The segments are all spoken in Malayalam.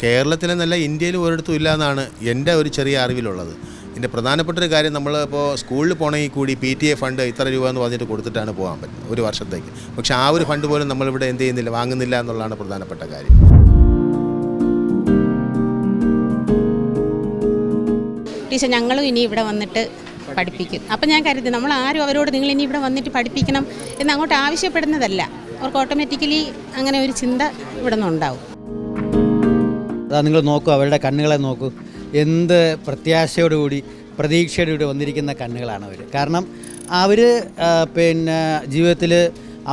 കേരളത്തിലെന്നല്ല ഇന്ത്യയിൽ ഒരിടത്തും ഇല്ല എന്നാണ് എൻ്റെ ഒരു ചെറിയ അറിവിലുള്ളത്. ഇതിൻ്റെ പ്രധാനപ്പെട്ടൊരു കാര്യം, നമ്മളിപ്പോൾ സ്കൂളിൽ പോകണമെങ്കിൽ കൂടി PTA ഫണ്ട് ഇത്ര രൂപ എന്ന് പറഞ്ഞിട്ട് കൊടുത്തിട്ടാണ് പോകാൻ പറ്റുന്നത് ഒരു വർഷത്തേക്ക്. പക്ഷേ ആ ഒരു ഫണ്ട് പോലും നമ്മളിവിടെ എന്ത് ചെയ്യുന്നില്ല, വാങ്ങുന്നില്ല എന്നുള്ളതാണ് പ്രധാനപ്പെട്ട കാര്യം. ടീച്ചർ ഞങ്ങളും ഇനി ഇവിടെ വന്നിട്ട് പഠിപ്പിക്കും. അപ്പം ഞാൻ കരുതി നമ്മൾ ആരും അവരോട് നിങ്ങൾ ഇനി ഇവിടെ വന്നിട്ട് പഠിപ്പിക്കണം എന്ന് അങ്ങോട്ട് ആവശ്യപ്പെടുന്നതല്ല. അവർക്ക് ഓട്ടോമാറ്റിക്കലി അങ്ങനെ ഒരു ചിന്ത ഇവിടെ നിന്നുണ്ടാവും. അതാ നിങ്ങൾ നോക്കൂ, അവരുടെ കണ്ണുകളെ നോക്കൂ, എന്ത് പ്രത്യാശയോടുകൂടി പ്രതീക്ഷയോടുകൂടി വന്നിരിക്കുന്ന കണ്ണുകളാണ് അവർ. കാരണം അവർ ജീവിതത്തിൽ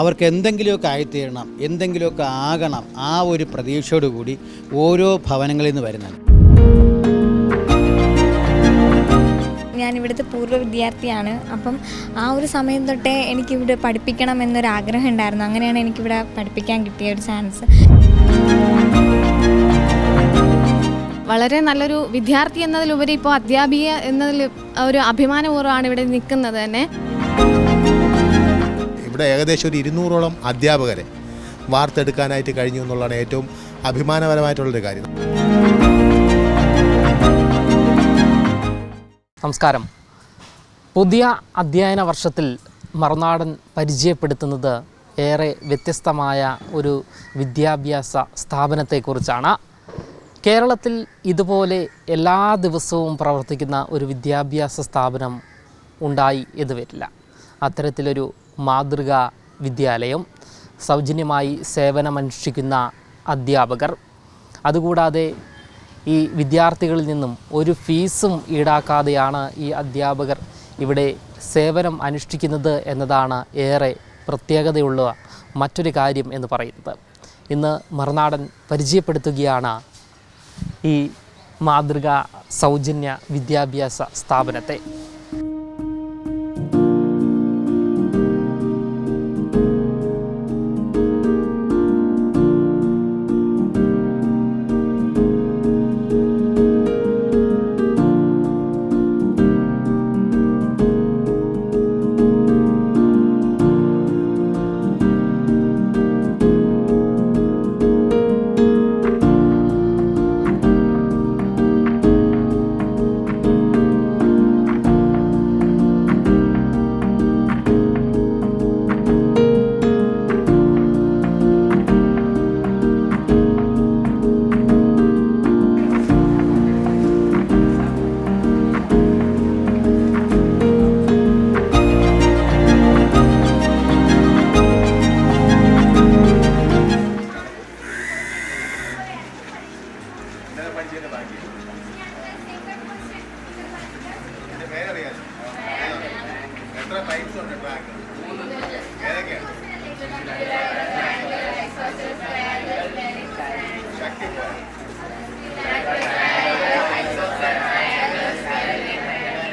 അവർക്ക് എന്തെങ്കിലുമൊക്കെ ആയിത്തീരണം, എന്തെങ്കിലുമൊക്കെ ആകണം, ആ ഒരു പ്രതീക്ഷയോടുകൂടി ഓരോ ഭവനങ്ങളിൽ നിന്ന് വരുന്നതാണ്. ഞാനിവിടുത്തെ പൂർവ്വ വിദ്യാർത്ഥിയാണ്. അപ്പം ആ ഒരു സമയം തൊട്ടേ എനിക്കിവിടെ പഠിപ്പിക്കണം എന്നൊരാഗ്രഹം ഉണ്ടായിരുന്നു. അങ്ങനെയാണ് എനിക്കിവിടെ പഠിപ്പിക്കാൻ കിട്ടിയ ഒരു ചാൻസ്. വളരെ നല്ലൊരു വിദ്യാർത്ഥി എന്നതിലുപരി ഇപ്പോൾ അധ്യാപിക എന്നതിൽ ഒരു അഭിമാനപൂർവ്വമാണ് ഇവിടെ നിൽക്കുന്നത് തന്നെ. ഇവിടെ ഏകദേശം ഒരു 200ഓളം അധ്യാപകരെ വാർത്തെടുക്കാനായിട്ട് കഴിഞ്ഞു എന്നുള്ളതാണ് ഏറ്റവും അഭിമാനപരമായിട്ടുള്ളൊരു കാര്യം. നമസ്കാരം. പുതിയ അധ്യയന വർഷത്തിൽ മറുനാടൻ പരിചയപ്പെടുത്തുന്നത് ഏറെ വ്യത്യസ്തമായ ഒരു വിദ്യാഭ്യാസ സ്ഥാപനത്തെക്കുറിച്ചാണ്. കേരളത്തിൽ ഇതുപോലെ എല്ലാ ദിവസവും പ്രവർത്തിക്കുന്ന ഒരു വിദ്യാഭ്യാസ സ്ഥാപനം ഉണ്ടായി എന്ന് വരില്ല. അത്തരത്തിലൊരു മാതൃകാ വിദ്യാലയം, സൗജന്യമായി സേവനമനുഷ്ഠിക്കുന്ന അധ്യാപകർ, അതുകൂടാതെ ഈ വിദ്യാർത്ഥികളിൽ നിന്നും ഒരു ഫീസും ഈടാക്കാതെയാണ് ഈ അധ്യാപകർ ഇവിടെ സേവനം അനുഷ്ഠിക്കുന്നത് എന്നതാണ് ഏറെ പ്രത്യേകതയുള്ള മറ്റൊരു കാര്യം എന്ന് പറയുന്നത്. ഇന്ന് മറുനാടൻ പരിചയപ്പെടുത്തുകയാണ് ഈ മാതൃകാ സൗജന്യ വിദ്യാഭ്യാസ സ്ഥാപനത്തെ.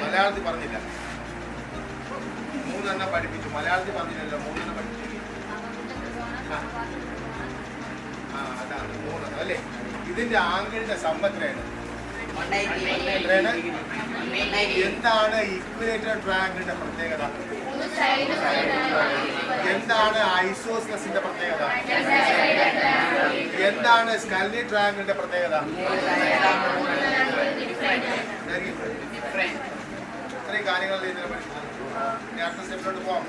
മലയാളത്തിൽ പറഞ്ഞില്ല, 3 പഠിപ്പിച്ചു. മലയാളത്തിൽ പറഞ്ഞില്ലല്ലോ, 3 പഠിപ്പിച്ചു. അതാണ് 3 അല്ലേ. ഇതിന്റെ ആംഗിളിന്റെ സമ്പത്രയാണ്. എന്താണ് ഇക്വിലേറ്റർ ട്രയാങ്കിളിന്റെ പ്രത്യേകത? എന്താണ് ഐസോസ്ലസിന്റെ പ്രത്യേകത? എന്താണ് സ്കല്ലി ട്രയാങ്കിളിന്റെ പ്രത്യേകത? ഇത്രയും കാര്യങ്ങൾ അടുത്ത സ്റ്റെപ്പിലോട്ട് പോകാം.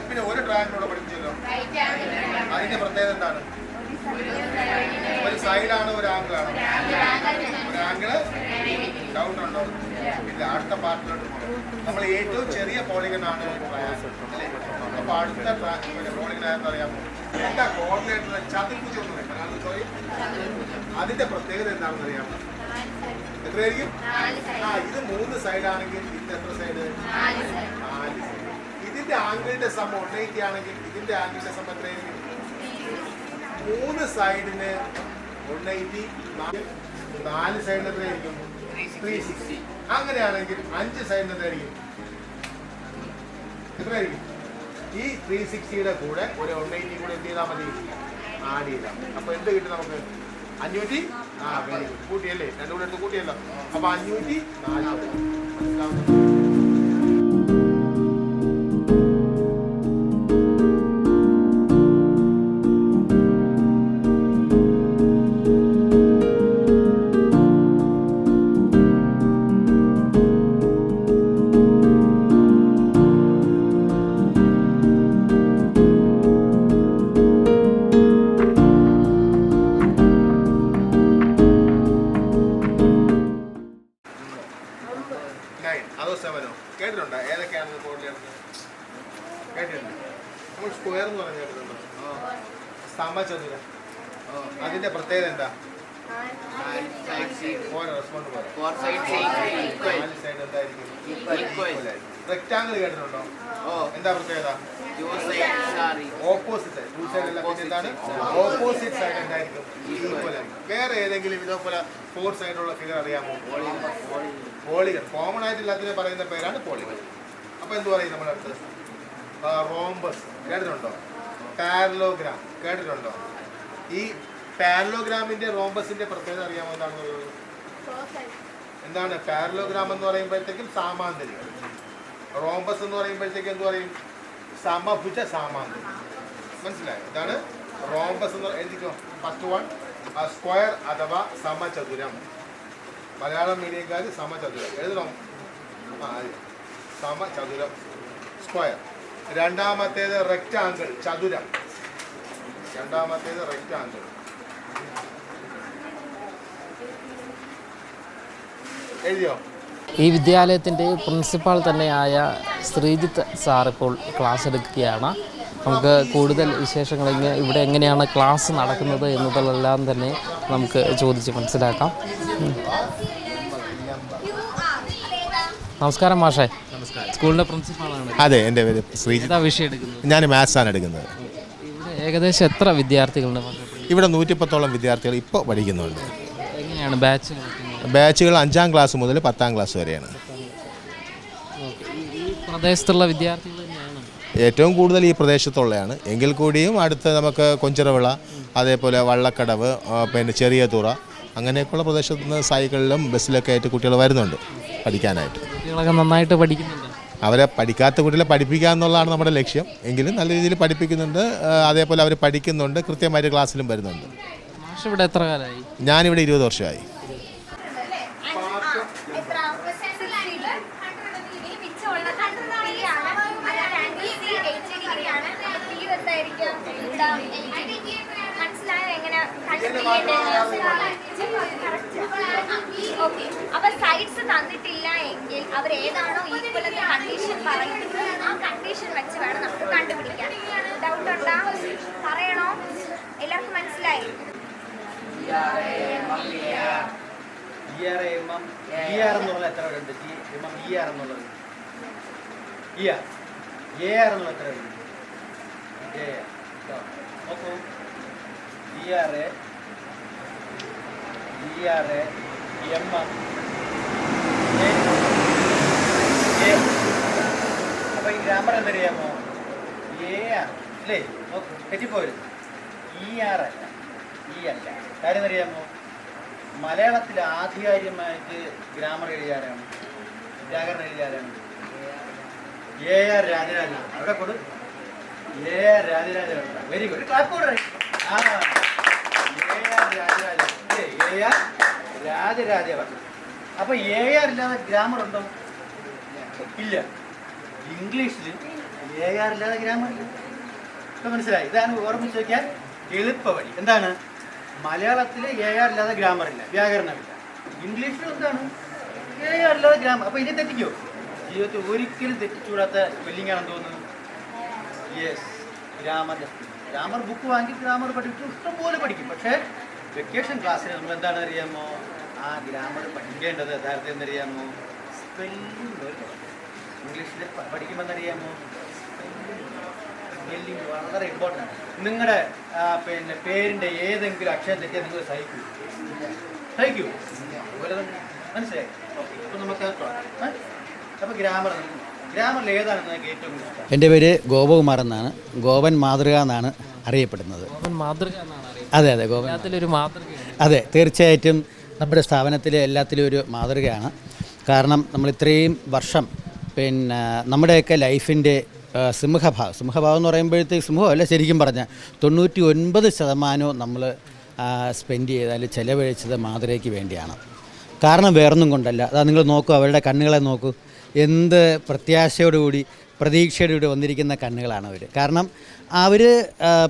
പിന്നെ ഒരു ട്രയാങ്കിളോട് പഠിപ്പിച്ചല്ലോ, അതിന്റെ പ്രത്യേകത എന്താണ്? ഒരു സൈഡാണ്, ഒരു ആംഗിളാണ്. ഒരു ആംഗിള് ഡൗൺ ഉണ്ടോ? ഇല്ല. അടുത്ത പാർട്ടിലോട്ട് പോകാം. നമ്മൾ ഏറ്റവും ചെറിയ പോളിഗനാണ് അല്ലേ? അപ്പൊ അടുത്ത പോളിഗൻ ആയെന്ന് അറിയാമോ? എന്താ കോർഡിനേറ്റർ ചതുർഭുജം എന്ന് പറയുന്നത്? അതിന്റെ പ്രത്യേകത എന്താണെന്ന് അറിയാമോ? എത്രയായിരിക്കും? ഇത് 3 സൈഡാണെങ്കിൽ ഇതിന്റെ എത്ര സൈഡ്? 4 സൈഡ്. ഇതിന്റെ ആംഗിളിന്റെ സം 180 ആണെങ്കിൽ ഇതിന്റെ ആംഗിളിന്റെ സം എത്രയായിരിക്കും? 3 സൈഡിന് 180, 4 സൈഡിന് എത്രയായിരിക്കും? 360. അങ്ങനെയാണെങ്കിൽ 5 സൈഡിന് എത്രയായിരിക്കും? എത്രയായിരിക്കും? ഈ 360യുടെ കൂടെ ഒരു 180 കൂടെ എന്ത് ചെയ്താൽ മതി? ആഡ് ചെയ്താൽ. അപ്പൊ എന്ത് കിട്ടും നമുക്ക്? 500. Very good. കൂട്ടിയല്ലേ? 2 കൂടെ എടുത്ത് കൂട്ടിയല്ലോ. അപ്പൊ 540. മനസ്സിലാവുന്നു? കേട്ടിട്ടുണ്ടോ? ഏതൊക്കെയാണ് കോർഡിനേറ്റ്സ് കേട്ടിട്ടുണ്ട്? നമ്മൾ സ്ക്വയർ എന്ന് പറഞ്ഞ് കേട്ടിട്ടുണ്ടോ? സമചതുരം. അതിന്റെ പ്രത്യേകത എന്താ? റെക്ടാങ്കിൾ കേട്ടിട്ടുണ്ടോ? എന്താ പ്രത്യേകത? Opposite side. ടു സൈഡ് അല്ല, പിന്നെ എന്താണ്? ഓപ്പോസിറ്റ് സൈഡ് എന്തായിരിക്കും? ഈക്വൽ ആയിരിക്കും. വേറെ ഏതെങ്കിലും ഇതേപോലെ 4 സൈഡുള്ള ഫിഗർ അറിയാമോ? പോളിഗൺ. കോമൺ ആയിട്ട് എല്ലാത്തിനും പറയുന്ന പേരാണ് പോളിഗൺ. അപ്പൊ എന്ത് പറയും നമ്മുടെ അടുത്ത്? റോംബസ് കേട്ടിട്ടുണ്ടോ? പാരലോഗ്രാം കേട്ടിട്ടുണ്ടോ? ഈ പാരലോഗ്രാമിന്റെ റോംബസിന്റെ പ്രത്യേകത അറിയാമോ? എന്താണെന്നുള്ളത്? എന്താണ് പാരലോഗ്രാം എന്ന് പറയുമ്പോഴത്തേക്കും? സാമാന്തരികം. റോംബസ് എന്ന് പറയുമ്പോഴത്തേക്കും എന്ത് പറയും? സമഭുജ സാമാന്തരികം. മനസ്സിലായോ? ഇതാണ് റോംബസ് എന്ന് എഴുതിക്കോ. ഫസ്റ്റ് വൺ സ്ക്വയർ അഥവാ സമചതുരം. മലയാളം മീഡിയംകാർ സമചതുരം എഴുതണം. സമചതുരം സ്ക്വയർ. രണ്ടാമത്തേത് റെക്റ്റാങ്കിൾ, ചതുരം. രണ്ടാമത്തേത് റെക്റ്റാങ്കിൾ. എഴുതിയോ? ഈ വിദ്യാലയത്തിൻ്റെ പ്രിൻസിപ്പാൾ തന്നെയായ ശ്രീജിത്ത് സാർ ഇപ്പോൾ ക്ലാസ് എടുക്കുകയാണ്. നമുക്ക് കൂടുതൽ വിശേഷങ്ങൾ ഇവിടെ എങ്ങനെയാണ് ക്ലാസ് നടക്കുന്നത് എന്നതെല്ലാം തന്നെ നമുക്ക് ചോദിച്ച് മനസ്സിലാക്കാം. നമസ്കാരം മാഷേ. സ്കൂളിൻ്റെ പ്രിൻസിപ്പാളാണ്. അതെ, എൻ്റെ പേര് ശ്രീജിത്ത്. വിഷയം എടുക്കുന്നത്? ഞാൻ മാത്സാണ് എടുക്കുന്നത്. ഇവിടെ ഏകദേശം എത്ര വിദ്യാർത്ഥികളുണ്ട്? ഇവിടെ 110ഓളം വിദ്യാർത്ഥികൾ ഇപ്പോൾ പഠിക്കുന്നുണ്ട്. എങ്ങനെയാണ് ബാച്ച്? ബാച്ചുകൾ 5ാം ക്ലാസ് മുതൽ 10ാം ക്ലാസ് വരെയാണ്. ഈ പ്രദേശത്തുള്ള വിദ്യാർത്ഥികൾ തന്നെയാണ് ഏറ്റവും കൂടുതൽ ഈ പ്രദേശത്തുള്ളതാണ്. എങ്കിൽ കൂടിയും അടുത്ത് നമുക്ക് കൊഞ്ചിറവിള, അതേപോലെ വള്ളക്കടവ്, പിന്നെ ചെറിയ തുറ, അങ്ങനെയൊക്കെയുള്ള പ്രദേശത്ത് നിന്ന് സൈക്കിളിലും ബസ്സിലൊക്കെ ആയിട്ട് കുട്ടികൾ വരുന്നുണ്ട് പഠിക്കാനായിട്ട്. കുട്ടികളൊക്കെ നന്നായിട്ട് പഠിക്കുന്നുണ്ട്. അവരെ പഠിക്കാത്ത കുട്ടികളെ പഠിപ്പിക്കുക എന്നുള്ളതാണ് നമ്മുടെ ലക്ഷ്യം. എങ്കിലും നല്ല രീതിയിൽ പഠിപ്പിക്കുന്നുണ്ട്. അതേപോലെ അവർ പഠിക്കുന്നുണ്ട്, കൃത്യമായിട്ട് ക്ലാസ്സിലും വരുന്നുണ്ട്. മാഷ് ഇവിടെ എത്ര കാലമായി? ഞാനിവിടെ 20 വർഷമായി. അപ്പൊ സൈഡ്സ് തന്നിട്ടില്ല എങ്കിൽ അവർ ഏതാണോ ഈക്വൽ എന്ന കണ്ടീഷൻ പറയുന്നത് ആ കണ്ടീഷൻ വെച്ച് വേണം നമുക്ക് കണ്ടുപിടിക്കാൻ. ഡൗട്ട് ഉണ്ടാ? പറയണോ? എല്ലാവർക്കും മനസ്സിലായി? അപ്പൊ ഈ ഗ്രാമർ എന്തറിയാമോ? അല്ലേ? തെറ്റിപ്പോയത്. ER അല്ല, E അല്ല. കാര്യം അറിയാമോ? മലയാളത്തിൽ ആധികാരികമായിട്ട് ഗ്രാമർ എഴുതിയാരാണ്? വ്യാകരണം എഴുതിയാരാണ്? AR രാജരാജൻ. അവിടെ കൊടു. AR Rajarajan. Very good. Clap. AR Rajarajan. AR Raja Raja Varma. അപ്പൊ AR ഇല്ലാതെ ഗ്രാമർ ഉണ്ടോ? ഇല്ല. ഇംഗ്ലീഷിൽ AR ഇല്ലാതെ ഗ്രാമർ ഇല്ല. ഇപ്പൊ മനസ്സിലായി? ഇതാണ് ഓർമ്മിച്ച് വയ്ക്കാൻ എളുപ്പ വഴി. എന്താണ്? മലയാളത്തിൽ AR ഇല്ലാതെ ഗ്രാമർ ഇല്ല, വ്യാകരണമില്ല. ഇംഗ്ലീഷിലും എന്താണ്? AR ഇല്ലാതെ ഗ്രാമർ. അപ്പൊ ഇനി തെറ്റിക്കോ? ജീവിതത്തിൽ ഒരിക്കലും തെറ്റിച്ചൂടാത്ത സ്പെല്ലിംഗ് ആണെന്ന് തോന്നുന്നു. യെസ്, ഗ്രാമർ ബുക്ക് വാങ്ങി ഗ്രാമർ പഠിച്ചു ഇഷ്ടംപോലെ പഠിക്കും. പക്ഷേ വെക്കേഷൻ ക്ലാസ്സിൽ നമ്മൾ എന്താണ് അറിയാമോ? ആ ഗ്രാമർ പഠിക്കേണ്ടത് യഥാർത്ഥം എന്നറിയാമോ? സ്പെല്ലിംഗ്. ഇംഗ്ലീഷിൽ പഠിക്കുമ്പോൾ എന്നറിയാമോ? സ്പെല്ലിംഗ് വളരെ ഇമ്പോർട്ടൻ്റ് ആണ്. നിങ്ങളുടെ പിന്നെ പേരിൻ്റെ ഏതെങ്കിലും അക്ഷരം തെറ്റിയാൽ നിങ്ങൾ സഹിക്കൂ. അതുപോലെ തന്നെ മനസ്സിലായി? അപ്പോൾ നമുക്ക് അപ്പോൾ ഗ്രാമറിൽ ഏതാണെന്ന് എനിക്ക് ഏറ്റവും ഇഷ്ടം? എൻ്റെ പേര് ഗോപകുമാർ എന്നാണ്. ഗോപൻ മാതൃക എന്നാണ് അറിയപ്പെടുന്നത്. അതെ അതെ, ഗോപൻ. അതെ, തീർച്ചയായിട്ടും നമ്മുടെ സ്ഥാപനത്തിലെ എല്ലാത്തിലും ഒരു മാതൃകയാണ്. കാരണം നമ്മൾ ഇത്രയും വർഷം പിന്നെ നമ്മുടെയൊക്കെ ലൈഫിൻ്റെ സിംഹഭാഗം എന്ന് പറയുമ്പോഴത്തേക്ക് സിംഹമല്ല, ശരിക്കും പറഞ്ഞാൽ 99% നമ്മൾ സ്പെൻഡ് ചെയ്താൽ ചിലവഴിച്ചത് മാതൃകയ്ക്ക് വേണ്ടിയാണ്. കാരണം വേറൊന്നും കൊണ്ടല്ല. അതാ നിങ്ങൾ നോക്കൂ, അവരുടെ കണ്ണുകളെ നോക്കൂ. എന്ത് പ്രത്യാശയോടുകൂടി പ്രതീക്ഷയോടുകൂടി വന്നിരിക്കുന്ന കണ്ണുകളാണ് അവർ. കാരണം അവർ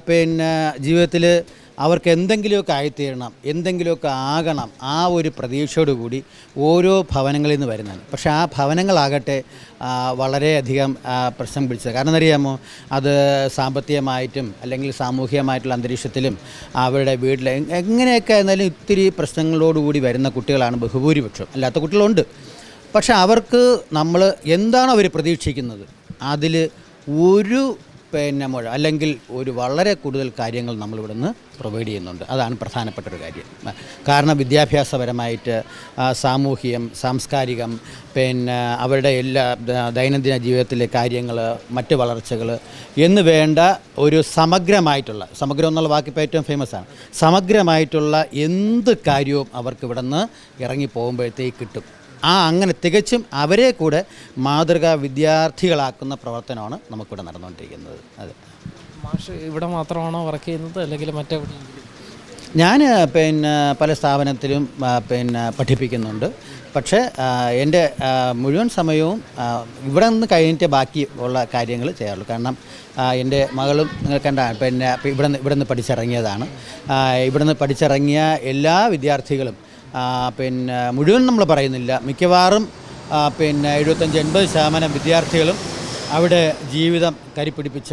പിന്നെ ജീവിതത്തിൽ അവർക്ക് എന്തെങ്കിലുമൊക്കെ ആയിത്തീരണം, എന്തെങ്കിലുമൊക്കെ ആകണം, ആ ഒരു പ്രതീക്ഷയോടുകൂടി ഓരോ ഭവനങ്ങളിൽ നിന്ന് വരുന്നതാണ്. പക്ഷേ ആ ഭവനങ്ങളാകട്ടെ വളരെയധികം പ്രശ്നം പിടിച്ചത്. കാരണം അറിയാമോ, അത് സാമ്പത്തികമായിട്ടും അല്ലെങ്കിൽ സാമൂഹികമായിട്ടുള്ള അന്തരീക്ഷത്തിലും അവരുടെ വീട്ടിൽ എങ്ങനെയൊക്കെ ആയിരുന്നാലും ഇത്തിരി പ്രശ്നങ്ങളോടുകൂടി വരുന്ന കുട്ടികളാണ് ബഹുഭൂരിപക്ഷം. അല്ലാത്ത കുട്ടികളുണ്ട്. പക്ഷെ അവർക്ക് നമ്മൾ എന്താണോ അവർ പ്രതീക്ഷിക്കുന്നത് അതിൽ ഒരു മുഴ അല്ലെങ്കിൽ ഒരു വളരെ കൂടുതൽ കാര്യങ്ങൾ നമ്മളിവിടെ നിന്ന് പ്രൊവൈഡ് ചെയ്യുന്നുണ്ട്. അതാണ് പ്രധാനപ്പെട്ടൊരു കാര്യം. കാരണം വിദ്യാഭ്യാസപരമായിട്ട്, സാമൂഹികം, സാംസ്കാരികം, അവരുടെ എല്ലാ ദൈനംദിന ജീവിതത്തിലെ കാര്യങ്ങൾ, മറ്റ് വളർച്ചകൾ എന്ന് വേണ്ട ഒരു സമഗ്രം എന്നുള്ള വാക്കിപ്പോൾ ഏറ്റവും ഫേമസാണ്. സമഗ്രമായിട്ടുള്ള എന്ത് കാര്യവും അവർക്ക് ഇവിടെ നിന്ന് ഇറങ്ങി പോകുമ്പോഴത്തേക്ക് കിട്ടും. അങ്ങനെ തികച്ചും അവരെ കൂടെ മാതൃകാ വിദ്യാർത്ഥികളാക്കുന്ന പ്രവർത്തനമാണ് നമുക്കിവിടെ നടന്നുകൊണ്ടിരിക്കുന്നത്. അതെ. മാഷ് ഇവിടെ മാത്രമാണോ വർക്ക് ചെയ്യുന്നത് അല്ലെങ്കിൽ മറ്റെവിടെയെങ്കിലും? ഞാൻ പല സ്ഥാപനത്തിലും പഠിപ്പിക്കുന്നുണ്ട്. പക്ഷേ എൻ്റെ മുഴുവൻ സമയവും ഇവിടെ നിന്ന് കഴിഞ്ഞിട്ട് ബാക്കി ഉള്ള കാര്യങ്ങൾ ചെയ്യാറുള്ളൂ. കാരണം എൻ്റെ മകളും നിങ്ങൾ കണ്ട ഇവിടെ നിന്ന് പഠിച്ചിറങ്ങിയതാണ്. ഇവിടെ നിന്ന് പഠിച്ചിറങ്ങിയ എല്ലാ വിദ്യാർത്ഥികളും മുഴുവൻ നമ്മൾ പറയുന്നില്ല, മിക്കവാറും 75-80% വിദ്യാർത്ഥികളും അവിടെ ജീവിതം കരിപ്പിടിപ്പിച്ച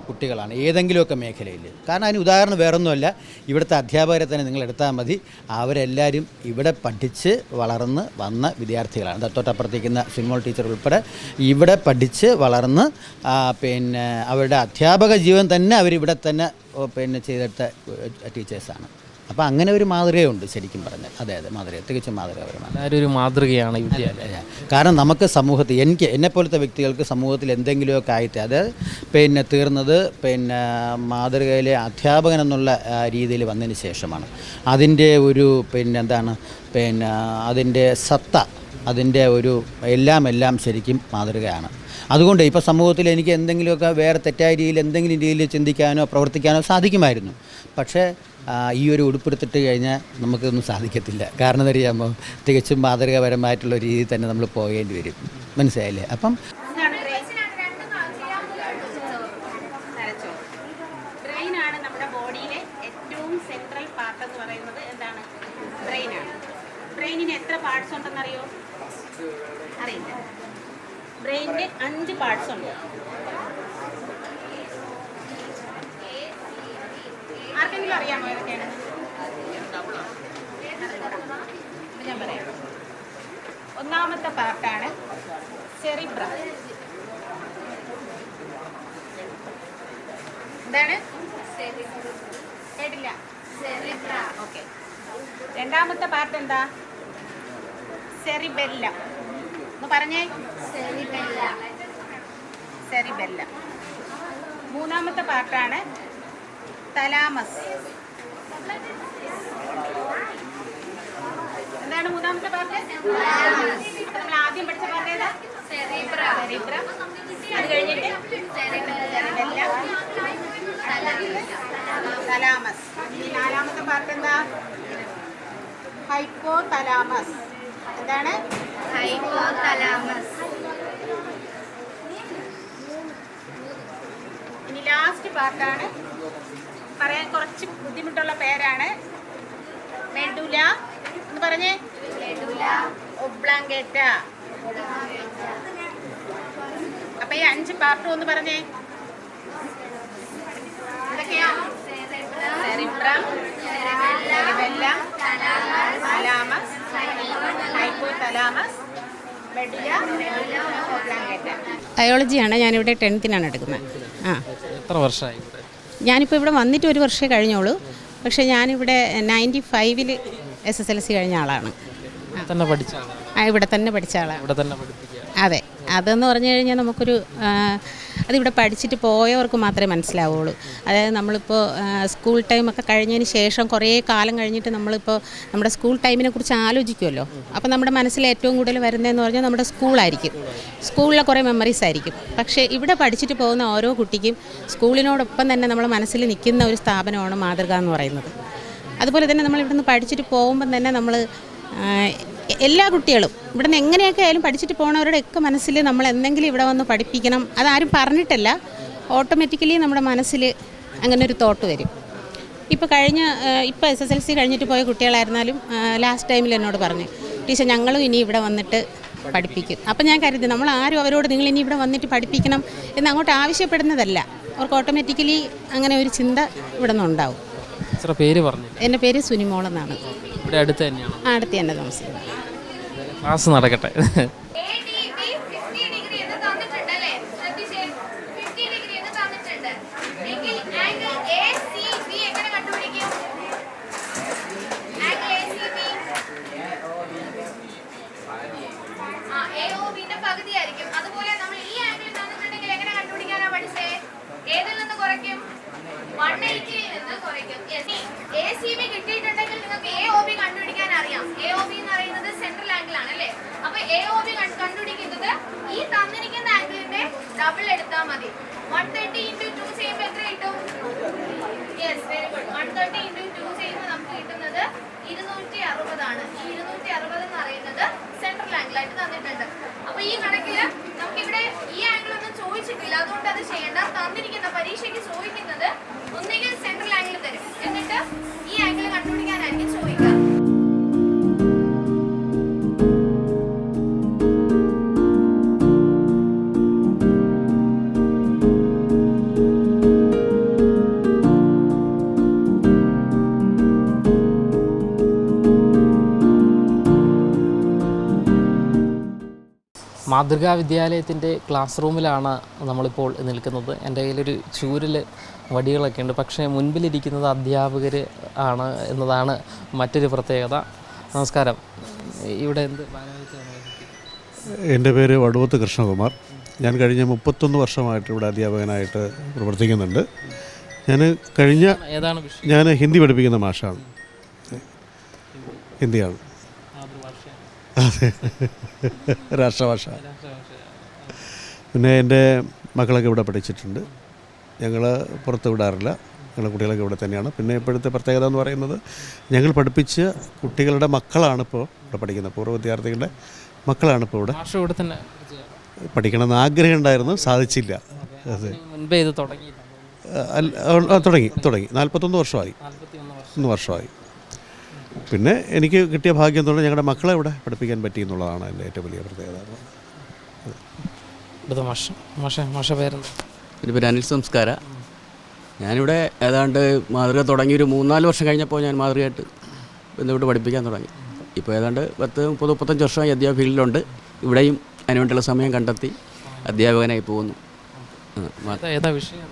കുട്ടികളാണ് ഏതെങ്കിലുമൊക്കെ മേഖലയിൽ. കാരണം അതിന് ഉദാഹരണം വേറൊന്നുമല്ല, ഇവിടുത്തെ അധ്യാപകരെ തന്നെ നിങ്ങൾ എടുത്താൽ മതി. അവരെല്ലാവരും ഇവിടെ പഠിച്ച് വളർന്ന് വന്ന വിദ്യാർത്ഥികളാണ്. തൊട്ടപ്പുറത്തേക്കുന്ന സിനിമോൾ ടീച്ചർ ഉൾപ്പെടെ ഇവിടെ പഠിച്ച് വളർന്ന് അവരുടെ അധ്യാപക ജീവൻ തന്നെ അവരിവിടെ തന്നെ ചെയ്തെടുത്ത ടീച്ചേഴ്സാണ്. അപ്പോൾ അങ്ങനെ ഒരു മാതൃകയുണ്ട് ശരിക്കും പറഞ്ഞാൽ. അതെ, മാതൃക തികച്ചും മാതൃകാപരമാണ്. ഒരു മാതൃകയാണ് ഈ വിദ്യാലയം. കാരണം നമുക്ക് സമൂഹത്തിൽ എന്നെപ്പോലത്തെ വ്യക്തികൾക്ക് സമൂഹത്തിൽ എന്തെങ്കിലുമൊക്കെ ആയിട്ട് അത് തീർന്നത് മാതൃകയിലെ അധ്യാപകൻ എന്നുള്ള രീതിയിൽ വന്നതിന് ശേഷമാണ്. അതിൻ്റെ ഒരു അതിൻ്റെ സത്ത, അതിൻ്റെ ഒരു എല്ലാം ശരിക്കും മാതൃകയാണ്. അതുകൊണ്ട് ഇപ്പോൾ സമൂഹത്തിൽ എനിക്ക് എന്തെങ്കിലുമൊക്കെ വേറെ തെറ്റായ രീതിയിൽ എന്തെങ്കിലും രീതിയിൽ ചിന്തിക്കാനോ പ്രവർത്തിക്കാനോ സാധിക്കുമായിരുന്നു. പക്ഷേ ഈ ഒരു ഉടുപ്പെടുത്തിട്ട് കഴിഞ്ഞാൽ നമുക്കൊന്നും സാധിക്കത്തില്ല. കാരണം അറിയാമോ, തികച്ചും മാതൃകാപരമായിട്ടുള്ള രീതിയിൽ തന്നെ നമ്മൾ പോകേണ്ടി വരും. മനസ്സിലായില്ലേ? അപ്പം ബ്രെയിനാണ് നമ്മുടെ ബോഡിയിലെ ഏറ്റവും സെൻട്രൽ പാർട്ട് എന്ന് പറയുന്നത്. എന്താണ്? ബ്രെയിനാണ്. ബ്രെയിനിന് എത്ര പാർട്സ് ഉണ്ടെന്നറിയോ? അറിയില്ല. ബ്രെയിനിന് 5 പാർട്സ് ഉണ്ട്. ആർക്കെങ്കിലും അറിയാമോ ഏതൊക്കെയാണ്? ഞാൻ പറയാം. ഒന്നാമത്തെ പാർട്ടാണ് സെറിബ്രം. എന്താണ്? കേട്ടില്ല. ഓക്കെ. രണ്ടാമത്തെ പാർട്ട് എന്താ? സെറിബെല്ലം. ഒന്ന് പറഞ്ഞേ. സെറിബെല്ലം. മൂന്നാമത്തെ പാർട്ടാണ് തലാമസ്. എന്താണ് മൂന്നാമത്തെ പാർട്ട്? നമ്മൾ ആദ്യം പഠിച്ച പാർട്ട് ഏതാ? സെറിബ്രം. അത് കഴിഞ്ഞിട്ട് തലാമസ്. നാലാമത്തെ പാർട്ട് എന്താ? Hypothalamus. എന്താണ്? Hypothalamus. ഇനി ലാസ്റ്റ് പാർട്ടാണ്, പറയാൻ കുറച്ച് ബുദ്ധിമുട്ടുള്ള പേരാണ്, മെഡുല. എന്ന് പറഞ്ഞേ. ഒബ്ലാങ്കേറ്റ. അപ്പൊ ഈ 5 പാർട്ടും ഒന്ന് പറഞ്ഞേ. എന്തൊക്കെയാ? Cerebrum, cerebellum, thalamus, hypothalamus, medulla, oblongata. ബയോളജിയാണ്. ഞാനിവിടെ 10th എടുക്കുന്നത്. എത്ര വർഷമായി? ഞാനിപ്പോൾ ഇവിടെ വന്നിട്ട് 1 വർഷമേ കഴിഞ്ഞോളൂ. പക്ഷേ ഞാനിവിടെ 95-ൽ SSLC കഴിഞ്ഞ ആളാണ്. ഇവിടെ തന്നെ പഠിച്ച ആളാണ്. അതെ. അതെന്ന് പറഞ്ഞു കഴിഞ്ഞാൽ നമുക്കൊരു അതിവിടെ പഠിച്ചിട്ട് പോയവർക്ക് മാത്രമേ മനസ്സിലാവുള്ളൂ. അതായത് നമ്മളിപ്പോൾ സ്കൂൾ ടൈമൊക്കെ കഴിഞ്ഞതിന് ശേഷം കുറേ കാലം കഴിഞ്ഞിട്ട് നമ്മളിപ്പോൾ നമ്മുടെ സ്കൂൾ ടൈമിനെ കുറിച്ച് ആലോചിക്കുമല്ലോ. അപ്പോൾ നമ്മുടെ മനസ്സിൽ ഏറ്റവും കൂടുതൽ വരുന്നതെന്ന് പറഞ്ഞാൽ നമ്മുടെ സ്കൂളായിരിക്കും. സ്കൂളിലെ കുറേ മെമ്മറീസ് ആയിരിക്കും. പക്ഷേ ഇവിടെ പഠിച്ചിട്ട് പോകുന്ന ഓരോ കുട്ടിക്കും സ്കൂളിനോടൊപ്പം തന്നെ നമ്മുടെ മനസ്സിൽ നിൽക്കുന്ന ഒരു സ്ഥാപനമാണ് മാതൃക എന്ന് പറയുന്നത്. അതുപോലെ തന്നെ നമ്മൾ ഇവിടെ നിന്ന് പഠിച്ചിട്ട് പോകുമ്പം തന്നെ നമ്മൾ എല്ലാ കുട്ടികളും ഇവിടെ നിന്ന് എങ്ങനെയൊക്കെ ആയാലും പഠിച്ചിട്ട് പോകുന്നവരുടെയൊക്കെ മനസ്സിൽ നമ്മൾ എന്തെങ്കിലും ഇവിടെ വന്ന് പഠിപ്പിക്കണം, അതാരും പറഞ്ഞിട്ടല്ല, ഓട്ടോമാറ്റിക്കലി നമ്മുടെ മനസ്സിൽ അങ്ങനെ ഒരു തോട്ട് വരും. ഇപ്പോൾ SSLC കഴിഞ്ഞിട്ട് പോയ കുട്ടികളായിരുന്നാലും ലാസ്റ്റ് ടൈമിൽ എന്നോട് പറഞ്ഞു, ടീച്ചർ ഞങ്ങളും ഇനി ഇവിടെ വന്നിട്ട് പഠിപ്പിക്കും. അപ്പം ഞാൻ കരുതി നമ്മൾ ആരും അവരോട് നിങ്ങൾ ഇനി ഇവിടെ വന്നിട്ട് പഠിപ്പിക്കണം എന്ന് അങ്ങോട്ട് ആവശ്യപ്പെടുന്നതല്ല. അവർക്ക് ഓട്ടോമാറ്റിക്കലി അങ്ങനെ ഒരു ചിന്ത ഇവിടെ നിന്നുണ്ടാവും. പേര് പറഞ്ഞു. എൻ്റെ പേര് സുനിമോളെന്നാണ്. ഇവിടെ അടുത്ത് തന്നെയാണ്? അടുത്ത് തന്നെ താമസിക്കുന്നത്. ക്ലാസ് നടക്കട്ടെ. അതുപോലെ നമ്മൾ ഈ ആംഗിൾ തന്നിട്ടുണ്ടെങ്കിൽ എങ്ങനെ കണ്ടുപിടിക്കാനാ പഠിച്ചേ? ഏതിൽ നിന്ന് കുറയ്ക്കും? 180 നിന്ന് കുറയ്ക്കും. ACB കിട്ടിയിട്ടുണ്ടെങ്കിൽ നിങ്ങൾക്ക് AOB കണ്ടുപിടിക്കാൻ അറിയാം. AOB എന്ന് പറയുന്നത് സെൻട്രൽ ആംഗിൾ ആണ് അല്ലേ? അപ്പൊ AOB കണ്ടുപിടിക്കുന്നത് ഈ തന്നിരിക്കുന്ന ആംഗിളിന്റെ ഡബിൾ എടുത്താൽ മതി. 130 × 2 ചെയ്യുമ്പോൾ എത്ര കിട്ടും? Yes, very good. 130 × 2 ചെയ്യുമ്പോൾ നമുക്ക് കിട്ടുന്നത് 260 ആണ്. ഈ 260 എന്ന് പറയുന്നത് സെൻട്രൽ ആംഗിൾ ആയിട്ട് തന്നിട്ടുണ്ട്. അപ്പൊ ഈ കണക്കില് നമുക്കിവിടെ ഈ ആംഗിൾ ഒന്നും ചോദിച്ചിട്ടില്ല, അതുകൊണ്ട് അത് ചെയ്യേണ്ട. തന്നിരിക്കുന്ന പരീക്ഷയ്ക്ക് ചോദിക്കുന്നത് ഒന്നുകിൽ സെൻട്രൽ ആംഗിൾ തരും, എന്നിട്ട് ഈ ആംഗിൾ കണ്ടുപിടിക്കാനായിരിക്കും ചോദിക്കുക. മാതൃകാ വിദ്യാലയത്തിൻ്റെ ക്ലാസ് റൂമിലാണ് നമ്മളിപ്പോൾ നിൽക്കുന്നത്. എൻ്റെ കയ്യിലൊരു ചൂരൽ വടികളൊക്കെ ഉണ്ട്, പക്ഷേ മുൻപിലിരിക്കുന്നത് അധ്യാപകർ ആണ് എന്നതാണ് മറ്റൊരു പ്രത്യേകത. നമസ്കാരം. ഇവിടെ എന്ത്? എൻ്റെ പേര് വടുവത്ത് കൃഷ്ണകുമാർ. ഞാൻ കഴിഞ്ഞ 31 വർഷമായിട്ട് ഇവിടെ അധ്യാപകനായിട്ട് പ്രവർത്തിക്കുന്നുണ്ട്. ഞാൻ ഹിന്ദി പഠിപ്പിക്കുന്ന മാഷാണ്. ഹിന്ദിയാണ്. അതെ, രാഷ്ട്രഭാഷ. പിന്നെ എൻ്റെ മക്കളൊക്കെ ഇവിടെ പഠിച്ചിട്ടുണ്ട്. ഞങ്ങൾ പുറത്ത് വിടാറില്ല. ഞങ്ങളുടെ കുട്ടികളൊക്കെ ഇവിടെ തന്നെയാണ്. പിന്നെ ഇപ്പോഴത്തെ പ്രത്യേകത എന്ന് പറയുന്നത് ഞങ്ങൾ പഠിപ്പിച്ച കുട്ടികളുടെ മക്കളാണ് ഇപ്പോൾ ഇവിടെ പഠിക്കുന്നത്. പൂർവ്വ വിദ്യാർത്ഥികളുടെ മക്കളാണ് ഇപ്പോൾ ഇവിടെ പഠിക്കണമെന്ന് ആഗ്രഹം ഉണ്ടായിരുന്നു, സാധിച്ചില്ല. അതെ, തുടങ്ങി 41 വർഷമായി. 1 വർഷമായി. പിന്നെ എനിക്ക് കിട്ടിയ ഭാഗ്യം തോന്നുന്നു ഞങ്ങളുടെ മക്കളെ ഇവിടെ പഠിപ്പിക്കാൻ പറ്റി എന്നുള്ളതാണ് എൻ്റെ ഏറ്റവും വലിയ പ്രത്യേകത. എൻ്റെ പേര് അനിൽ സംസ്കാര. ഞാനിവിടെ ഏതാണ്ട് മാതൃക തുടങ്ങി ഒരു 3-4 വർഷം കഴിഞ്ഞപ്പോൾ ഞാൻ മാതൃകയായിട്ട് ബന്ധപ്പെട്ട് പഠിപ്പിക്കാൻ തുടങ്ങി. ഇപ്പോൾ ഏതാണ്ട് 30-35 വർഷമായി അധ്യാപക ഫീൽഡിലുണ്ട്. ഇവിടെയും അതിനുവേണ്ടിയുള്ള സമയം കണ്ടെത്തി അധ്യാപകനായി പോകുന്നു.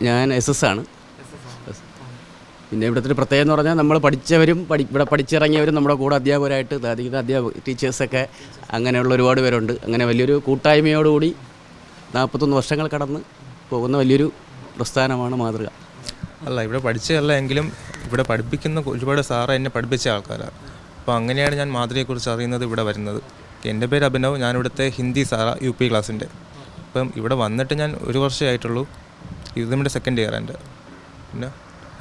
ഞാൻ SS ആണ്. പിന്നെ ഇവിടുത്തെ ഒരു പ്രത്യേകത എന്ന് പറഞ്ഞാൽ നമ്മൾ പഠിച്ചവരും ഇവിടെ പഠിച്ചിറങ്ങിയവരും നമ്മുടെ കൂടെ അധ്യാപകരായിട്ട് സാധിക്കുന്ന ടീച്ചേഴ്സൊക്കെ അങ്ങനെയുള്ള ഒരുപാട് പേരുണ്ട്. അങ്ങനെ വലിയൊരു കൂട്ടായ്മയോടുകൂടി 41 വർഷങ്ങൾ കടന്ന് പോകുന്ന വലിയൊരു പ്രസ്ഥാനമാണ് മാതൃക. അല്ല, ഇവിടെ പഠിച്ചതല്ല എങ്കിലും ഇവിടെ പഠിപ്പിക്കുന്ന ഒരുപാട് സാറ് എന്നെ പഠിപ്പിച്ച ആൾക്കാരാണ്. അപ്പോൾ അങ്ങനെയാണ് ഞാൻ മാതൃകയെക്കുറിച്ച് അറിയുന്നത്, ഇവിടെ വരുന്നത്. എൻ്റെ പേര് അഭിനവ്. ഞാനിവിടുത്തെ ഹിന്ദി സാറാ UP ക്ലാസ്സിൻ്റെ. അപ്പം ഇവിടെ വന്നിട്ട് ഞാൻ 1 വർഷമേ ആയിട്ടുള്ളൂ. ഇത് നമ്മുടെ 2nd ഇയർ എൻ്റെ. പിന്നെ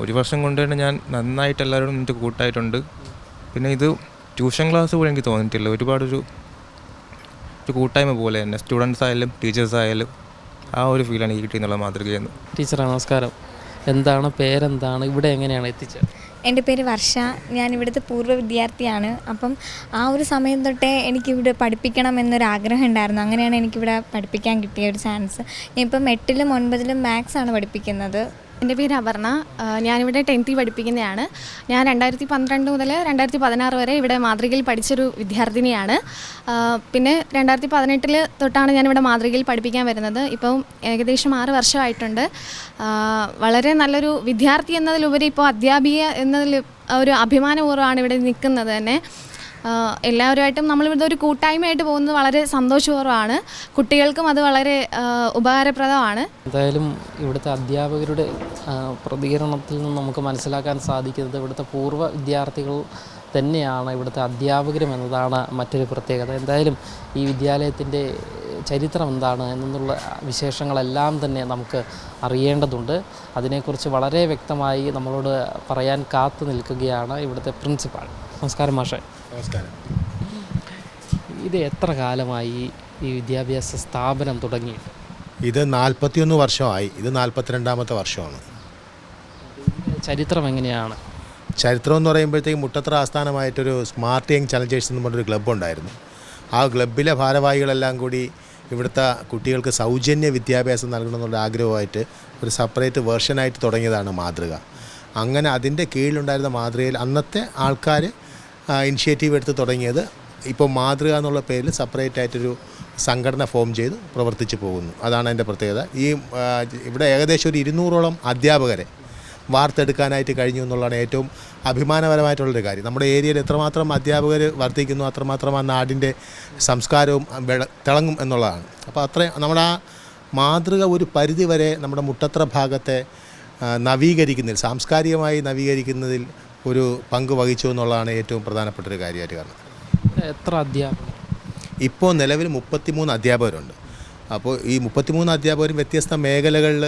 1 വർഷം കൊണ്ട് തന്നെ ഞാൻ നന്നായിട്ട് എല്ലാവരോടും എനിക്ക് കൂട്ടായിട്ടുണ്ട്. പിന്നെ ഇത് ട്യൂഷൻ ക്ലാസ് പോലെ എനിക്ക് തോന്നിയിട്ടില്ല. ഒരുപാടൊരു കൂട്ടായ്മ പോലെ തന്നെ സ്റ്റുഡൻസ് ആയാലും ടീച്ചേഴ്സ് ആയാലും ആ ഒരു ഫീലാണ് ഈ കിട്ടിയെന്നുള്ള മാതൃകയെന്ന്. ടീച്ചർ നമസ്കാരം. എന്താണ് പേരെന്താണ്? ഇവിടെ എങ്ങനെയാണ് എത്തിച്ചത്? എൻ്റെ പേര് വർഷ. ഞാൻ ഇവിടുത്തെ പൂർവ്വ വിദ്യാർത്ഥിയാണ്. അപ്പം ആ ഒരു സമയം തൊട്ടേ എനിക്കിവിടെ പഠിപ്പിക്കണം എന്നൊരാഗ്രഹം ഉണ്ടായിരുന്നു. അങ്ങനെയാണ് എനിക്കിവിടെ പഠിപ്പിക്കാൻ കിട്ടിയ ഒരു ചാൻസ്. ഇപ്പം 8ലും 9ലും മാത്സാണ് പഠിപ്പിക്കുന്നത്. എൻ്റെ പേര് അപർണ. ഞാനിവിടെ 10th പഠിപ്പിക്കുന്നതാണ്. ഞാൻ 2012 മുതൽ 2016 വരെ ഇവിടെ മാതൃകയിൽ പഠിച്ചൊരു വിദ്യാർത്ഥിനിയാണ്. പിന്നെ 2018 തൊട്ടാണ് ഞാനിവിടെ മാതൃകയിൽ പഠിപ്പിക്കാൻ വരുന്നത്. ഇപ്പം ഏകദേശം 6 വർഷമായിട്ടുണ്ട്. വളരെ നല്ലൊരു വിദ്യാർത്ഥി എന്നതിലുപരി ഇപ്പോൾ അധ്യാപിക എന്നതിൽ ഒരു അഭിമാനപൂർവ്വമാണ് ഇവിടെ നിൽക്കുന്നത് തന്നെ. എല്ലാവരുമായിട്ടും നമ്മളിവിടെ ഒരു കൂട്ടായ്മയായിട്ട് പോകുന്നത് വളരെ സന്തോഷപൂർവ്വമാണ്. കുട്ടികൾക്കും അത് വളരെ ഉപകാരപ്രദമാണ്. എന്തായാലും ഇവിടുത്തെ അധ്യാപകരുടെ പ്രതികരണത്തിൽ നിന്ന് നമുക്ക് മനസ്സിലാക്കാൻ സാധിക്കുന്നത് ഇവിടുത്തെ പൂർവ്വ വിദ്യാർത്ഥികൾ തന്നെയാണ് ഇവിടുത്തെ അധ്യാപകരും എന്നതാണ് മറ്റൊരു പ്രത്യേകത. എന്തായാലും ഈ വിദ്യാലയത്തിൻ്റെ ചരിത്രം എന്താണ് എന്നുള്ള വിശേഷങ്ങളെല്ലാം തന്നെ നമുക്ക് അറിയേണ്ടതുണ്ട്. അതിനെക്കുറിച്ച് വളരെ വ്യക്തമായി നമ്മളോട് പറയാൻ കാത്തു നിൽക്കുകയാണ് ഇവിടുത്തെ പ്രിൻസിപ്പാൾ. നമസ്കാരം മാഷേ. നമസ്കാരം. ഇത് എത്ര കാലമായി ഈ വിദ്യാഭ്യാസ സ്ഥാപനം തുടങ്ങിയിട്ട്? ഇത് 41 വർഷമായി. ഇത് 42ാമത്തെ വർഷമാണ്. ചരിത്രം എങ്ങനെയാണ്? ചരിത്രം എന്ന് പറയുമ്പോഴത്തേക്കും മുട്ടത്ര ആസ്ഥാനമായിട്ടൊരു സ്മാർട്ട് യങ് ചലഞ്ചേഴ്സ് എന്ന് പറഞ്ഞൊരു ക്ലബ്ബുണ്ടായിരുന്നു. ആ ക്ലബ്ബിലെ ഭാരവാഹികളെല്ലാം കൂടി ഇവിടുത്തെ കുട്ടികൾക്ക് സൗജന്യ വിദ്യാഭ്യാസം നൽകണമെന്നുള്ള ആഗ്രഹമായിട്ട് ഒരു സെപ്പറേറ്റ് വേർഷനായിട്ട് തുടങ്ങിയതാണ് മാതൃക. അങ്ങനെ അതിൻ്റെ കീഴിലുണ്ടായിരുന്ന മാതൃകയിൽ അന്നത്തെ ആൾക്കാർ ഇനിഷ്യേറ്റീവ് എടുത്ത് തുടങ്ങിയത് ഇപ്പോൾ മാതൃക എന്നുള്ള പേരിൽ സെപ്പറേറ്റ് ആയിട്ടൊരു സംഘടന ഫോം ചെയ്ത് പ്രവർത്തിച്ചു പോകുന്നു. അതാണ് അതിൻ്റെ പ്രത്യേകത. ഇവിടെ ഏകദേശം ഒരു 200ഓളം അധ്യാപകരെ വാർത്തെടുക്കാനായിട്ട് കഴിഞ്ഞു എന്നുള്ളതാണ് ഏറ്റവും അഭിമാനപരമായിട്ടുള്ളൊരു കാര്യം. നമ്മുടെ ഏരിയയിൽ എത്രമാത്രം അധ്യാപകർ വർദ്ധിക്കുന്നു അത്രമാത്രം ആ നാടിൻ്റെ സംസ്കാരവും തിളങ്ങും എന്നുള്ളതാണ്. അപ്പോൾ നമ്മുടെ ആ മാതൃക ഒരു പരിധിവരെ നമ്മുടെ മുട്ടത്ര ഭാഗത്തെ നവീകരിക്കുന്നതിൽ, സാംസ്കാരികമായി നവീകരിക്കുന്നതിൽ ഒരു പങ്ക് വഹിച്ചു എന്നുള്ളതാണ് ഏറ്റവും പ്രധാനപ്പെട്ടൊരു കാര്യമായിട്ട് കാണുന്നത്. എത്ര അധ്യാപകർ? ഇപ്പോൾ നിലവിൽ 33 അധ്യാപകരുണ്ട്. അപ്പോൾ ഈ 33 അധ്യാപകരും വ്യത്യസ്ത മേഖലകളിൽ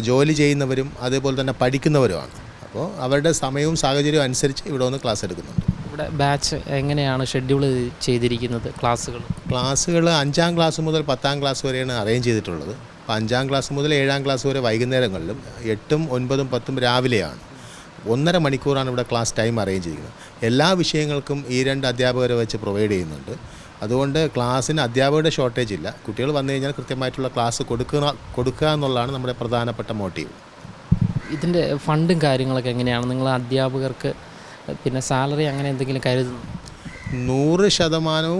ജോലി ചെയ്യുന്നവരും അതേപോലെ തന്നെ പഠിക്കുന്നവരുമാണ്. അപ്പോൾ അവരുടെ സമയവും സാഹചര്യവും അനുസരിച്ച് ഇവിടെ വന്ന് ക്ലാസ് എടുക്കുന്നുണ്ട്. ഇവിടെ ബാച്ച് എങ്ങനെയാണ് ഷെഡ്യൂൾ ചെയ്തിരിക്കുന്നത്? ക്ലാസ്സുകൾ 5ാം ക്ലാസ് മുതൽ 10ാം ക്ലാസ് വരെയാണ് അറേഞ്ച് ചെയ്തിട്ടുള്ളത്. അപ്പോൾ 5ാം ക്ലാസ് മുതൽ 7ാം ക്ലാസ് വരെ വൈകുന്നേരങ്ങളിലും 8ഉം 9ഉം 10ഉം രാവിലെയാണ്. 1.5 മണിക്കൂറാണ് ഇവിടെ ക്ലാസ് ടൈം അറേഞ്ച് ചെയ്യുന്നത്. എല്ലാ വിഷയങ്ങൾക്കും ഈ 2 അധ്യാപകരെ വെച്ച് പ്രൊവൈഡ് ചെയ്യുന്നുണ്ട്. അതുകൊണ്ട് ക്ലാസ്സിന് അധ്യാപകരുടെ ഷോർട്ടേജ് ഇല്ല. കുട്ടികൾ വന്നു കഴിഞ്ഞാൽ കൃത്യമായിട്ടുള്ള ക്ലാസ് കൊടുക്കുക എന്നുള്ളതാണ് നമ്മുടെ പ്രധാനപ്പെട്ട മോട്ടീവ്. ഇതിൻ്റെ ഫണ്ടും കാര്യങ്ങളൊക്കെ എങ്ങനെയാണ്? നിങ്ങൾ അധ്യാപകർക്ക് പിന്നെ സാലറി അങ്ങനെ എന്തെങ്കിലും കരുതുന്നു? 100%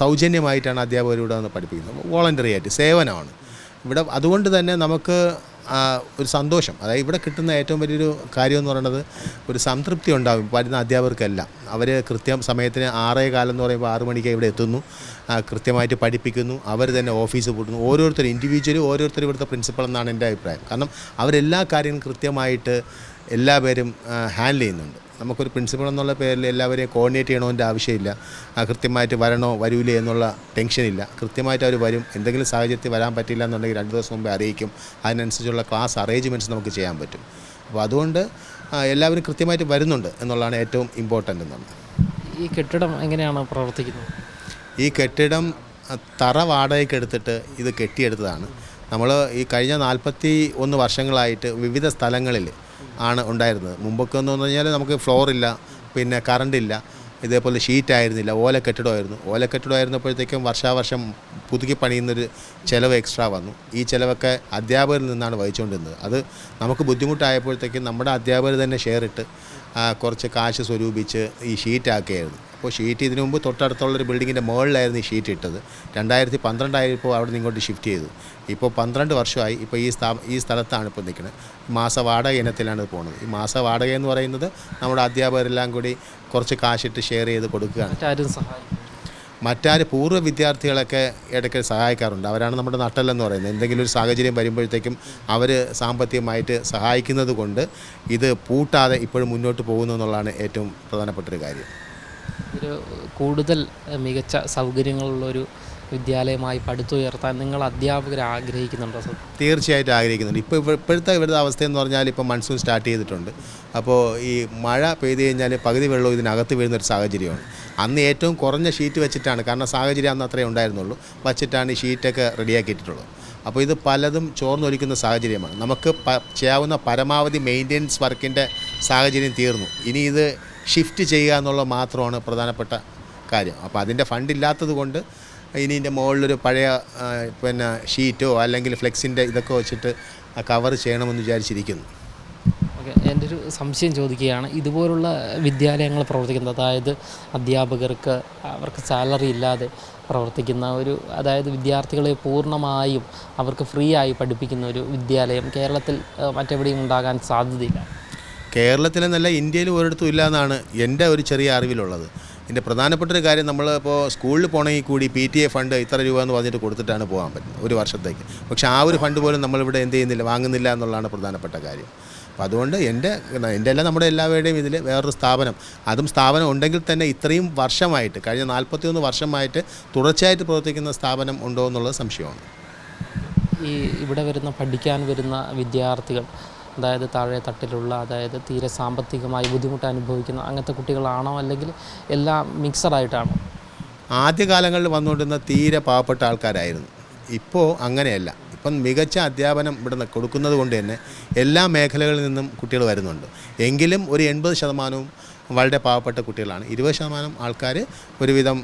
സൗജന്യമായിട്ടാണ് അധ്യാപകർ ഇവിടെ വന്ന് പഠിപ്പിക്കുന്നത്. വോളണ്ടറി ആയിട്ട് സേവനമാണ് ഇവിടെ. അതുകൊണ്ട് തന്നെ നമുക്ക് ഒരു സന്തോഷം, അതായത് ഇവിടെ കിട്ടുന്ന ഏറ്റവും വലിയൊരു കാര്യം എന്ന് പറയുന്നത് ഒരു സംതൃപ്തി ഉണ്ടാകും വരുന്ന അധ്യാപകർക്കെല്ലാം. അവർ കൃത്യം സമയത്തിന് 6:15 എന്ന് പറയുമ്പോൾ 6 മണിക്ക് ഇവിടെ എത്തുന്നു, കൃത്യമായിട്ട് പഠിപ്പിക്കുന്നു, അവർ തന്നെ ഓഫീസ് പൂട്ടുന്നു. ഓരോരുത്തരും ഇൻഡിവിജ്വലും ഓരോരുത്തരും ഇവിടുത്തെ പ്രിൻസിപ്പൾ എന്നാണ് എൻ്റെ അഭിപ്രായം. കാരണം അവരെല്ലാ കാര്യങ്ങളും കൃത്യമായിട്ട് എല്ലാവരും ഹാൻഡിൽ ചെയ്യുന്നുണ്ട്. നമുക്കൊരു പ്രിൻസിപ്പൾ എന്നുള്ള പേരിൽ എല്ലാവരെയും കോർഡിനേറ്റ് ചെയ്യണമെൻ്റെ ആവശ്യമില്ല. കൃത്യമായിട്ട് വരണോ വരൂലേ എന്നുള്ള ടെൻഷനില്ല. കൃത്യമായിട്ട് അവർ വരും. എന്തെങ്കിലും സാഹചര്യത്തിൽ വരാൻ പറ്റില്ല എന്നുണ്ടെങ്കിൽ 2 ദിവസം മുമ്പേ അറിയിക്കും. അതിനനുസരിച്ചുള്ള ക്ലാസ് അറേഞ്ച്മെൻറ്റ്സ് നമുക്ക് ചെയ്യാൻ പറ്റും. അപ്പോൾ അതുകൊണ്ട് എല്ലാവരും കൃത്യമായിട്ട് വരുന്നുണ്ട് എന്നുള്ളതാണ് ഏറ്റവും ഇമ്പോർട്ടൻ്റ് എന്നുള്ളത്. ഈ കെട്ടിടം എങ്ങനെയാണ് പ്രവർത്തിക്കുന്നത്? ഈ കെട്ടിടം തറ വാടകയ്ക്ക് എടുത്തിട്ട് ഇത് കെട്ടിയെടുത്തതാണ്. നമ്മൾ ഈ കഴിഞ്ഞ 41 വർഷങ്ങളായിട്ട് വിവിധ സ്ഥലങ്ങളിൽ ആണ് ഉണ്ടായിരുന്നത്. മുമ്പൊക്കെ എന്ന് പറഞ്ഞു കഴിഞ്ഞാൽ നമുക്ക് ഫ്ലോറില്ല, പിന്നെ കറണ്ടില്ല, ഇതേപോലെ ഷീറ്റായിരുന്നില്ല, ഓലക്കെട്ടിടമായിരുന്നപ്പോഴത്തേക്കും വർഷാവർഷം പുതുക്കി പണിയുന്നൊരു ചിലവ് എക്സ്ട്രാ വന്നു. ഈ ചിലവൊക്കെ അധ്യാപകരിൽ നിന്നാണ് വഹിച്ചുകൊണ്ടിരുന്നത്. അത് നമുക്ക് ബുദ്ധിമുട്ടായപ്പോഴത്തേക്കും നമ്മുടെ അധ്യാപകർ തന്നെ ഷെയർ ഇട്ട് കുറച്ച് കാശ് സ്വരൂപിച്ച് ഈ ഷീറ്റാക്കിയായിരുന്നു. അപ്പോൾ ഷീറ്റ് ഇതിനു മുമ്പ് തൊട്ടടുത്തുള്ളൊരു ബിൽഡിങ്ങിൻ്റെ മുകളിലായിരുന്നു ഈ ഷീറ്റ് ഇട്ടത്. 2012 ആയപ്പോൾ അവിടെ നിന്ന് ഇങ്ങോട്ട് ഷിഫ്റ്റ് ചെയ്തു. ഇപ്പോൾ 12 വർഷമായി. ഇപ്പോൾ ഈ സ്ഥലത്താണ് ഇപ്പോൾ നിൽക്കുന്നത്. മാസ വാടക ഇനത്തിലാണ് പോകുന്നത്. ഈ മാസ വാടക എന്ന് പറയുന്നത് നമ്മുടെ അധ്യാപകരെല്ലാം കൂടി കുറച്ച് കാശിട്ട് ഷെയർ ചെയ്ത് കൊടുക്കുകയാണ്. മറ്റാര് പൂർവ്വ വിദ്യാർത്ഥികളൊക്കെ ഇടയ്ക്ക് സഹായിക്കാറുണ്ട്. അവരാണ് നമ്മുടെ നട്ടെല്ലെന്ന് പറയുന്നത്. എന്തെങ്കിലും ഒരു സാഹചര്യം വരുമ്പോഴത്തേക്കും അവർ സാമ്പത്തികമായിട്ട് സഹായിക്കുന്നത് കൊണ്ട് ഇത് പൂട്ടാതെ ഇപ്പോഴും മുന്നോട്ട് പോകുന്നു എന്നുള്ളതാണ് ഏറ്റവും പ്രധാനപ്പെട്ടൊരു കാര്യം. ഒരു കൂടുതൽ മികച്ച സൗകര്യങ്ങളുള്ളൊരു വിദ്യാലയമായി പടുത്തുയർത്താൻ നിങ്ങൾ അധ്യാപകർ ആഗ്രഹിക്കുന്നുണ്ടോ? തീർച്ചയായിട്ടും ആഗ്രഹിക്കുന്നുണ്ട്. ഇപ്പോഴത്തെ ഇവിടുത്തെ അവസ്ഥയെന്ന് പറഞ്ഞാൽ ഇപ്പോൾ മൺസൂൺ സ്റ്റാർട്ട് ചെയ്തിട്ടുണ്ട്. അപ്പോൾ ഈ മഴ പെയ്ത് കഴിഞ്ഞാൽ പകുതി വെള്ളവും ഇതിനകത്ത് വീഴുന്നൊരു സാഹചര്യമാണ്. അന്ന് ഏറ്റവും കുറഞ്ഞ ഷീറ്റ് വെച്ചിട്ടാണ്, കാരണം സാഹചര്യം അന്ന് അത്രേ ഉണ്ടായിരുന്നുള്ളൂ, വച്ചിട്ടാണ് ഈ ഷീറ്റൊക്കെ റെഡിയാക്കിയിട്ടുള്ളത്. അപ്പോൾ ഇത് പലതും ചോർന്നൊലിക്കുന്ന സാഹചര്യമാണ്. നമുക്ക് ചെയ്യാവുന്ന പരമാവധി മെയിൻ്റെനൻസ് വർക്കിൻ്റെ സാഹചര്യം തീർന്നു. ഇനി ഇത് ഷിഫ്റ്റ് ചെയ്യുക എന്നുള്ളത് മാത്രമാണ് പ്രധാനപ്പെട്ട കാര്യം. അപ്പോൾ അതിൻ്റെ ഫണ്ടില്ലാത്തത് കൊണ്ട് ഇനി ഇതിൻ്റെ മുകളിലൊരു പഴയ പിന്നെ ഷീറ്റോ അല്ലെങ്കിൽ ഫ്ലെക്സിൻ്റെ ഇതൊക്കെ വെച്ചിട്ട് കവർ ചെയ്യണമെന്ന് വിചാരിച്ചിരിക്കുന്നു. ഓക്കെ, എൻ്റെ ഒരു സംശയം ചോദിക്കുകയാണ്. ഇതുപോലുള്ള വിദ്യാലയങ്ങൾ പ്രവർത്തിക്കുന്നത്, അതായത് അധ്യാപകർക്ക് അവർക്ക് സാലറി ഇല്ലാതെ പ്രവർത്തിക്കുന്ന അതായത് വിദ്യാർത്ഥികളെ പൂർണ്ണമായും അവർക്ക് ഫ്രീ ആയി പഠിപ്പിക്കുന്ന ഒരു വിദ്യാലയം കേരളത്തിൽ മറ്റെവിടെയും ഉണ്ടാകാൻ സാധ്യതയില്ല. കേരളത്തിലെന്നല്ല, ഇന്ത്യയിൽ ഒരിടത്തും ഇല്ല എന്നാണ് എൻ്റെ ഒരു ചെറിയ അറിവിലുള്ളത്. ഇതിൻ്റെ പ്രധാനപ്പെട്ടൊരു കാര്യം, നമ്മളിപ്പോൾ സ്കൂളിൽ പോകണമെങ്കിൽ കൂടി PTA ഫണ്ട് ഇത്ര രൂപ എന്ന് പറഞ്ഞിട്ട് കൊടുത്തിട്ടാണ് പോകാൻ പറ്റുന്നത് ഒരു വർഷത്തേക്ക്. പക്ഷേ ആ ഒരു ഫണ്ട് പോലും നമ്മളിവിടെ എന്ത് ചെയ്യുന്നില്ല, വാങ്ങുന്നില്ല എന്നുള്ളതാണ് പ്രധാനപ്പെട്ട കാര്യം. അപ്പോൾ അതുകൊണ്ട് എൻ്റെ അല്ല, നമ്മുടെ എല്ലാവരുടെയും ഇതിൽ വേറൊരു സ്ഥാപനം, അതും സ്ഥാപനം ഉണ്ടെങ്കിൽ തന്നെ ഇത്രയും വർഷമായിട്ട്, കഴിഞ്ഞ 41 വർഷമായിട്ട് തുടർച്ചയായിട്ട് പ്രവർത്തിക്കുന്ന സ്ഥാപനം ഉണ്ടോ എന്നുള്ളത് സംശയമാണ്. ഈ ഇവിടെ പഠിക്കാൻ വരുന്ന വിദ്യാർത്ഥികൾ, അതായത് താഴെ തട്ടിലുള്ള, അതായത് തീരെ സാമ്പത്തികമായി ബുദ്ധിമുട്ട് അനുഭവിക്കുന്ന അങ്ങനത്തെ കുട്ടികളാണോ, അല്ലെങ്കിൽ എല്ലാം മിക്സഡായിട്ടാണോ? ആദ്യകാലങ്ങളിൽ വന്നുകൊണ്ടിരുന്ന തീരെ പാവപ്പെട്ട ആൾക്കാരായിരുന്നു. ഇപ്പോൾ അങ്ങനെയല്ല. അപ്പം മികച്ച അധ്യാപനം ഇവിടെ കൊടുക്കുന്നത് കൊണ്ട് തന്നെ എല്ലാ മേഖലകളിൽ നിന്നും കുട്ടികൾ വരുന്നുണ്ട്. എങ്കിലും ഒരു 80% വളരെ പാവപ്പെട്ട കുട്ടികളാണ്. 20% ആൾക്കാർ ഒരുവിധം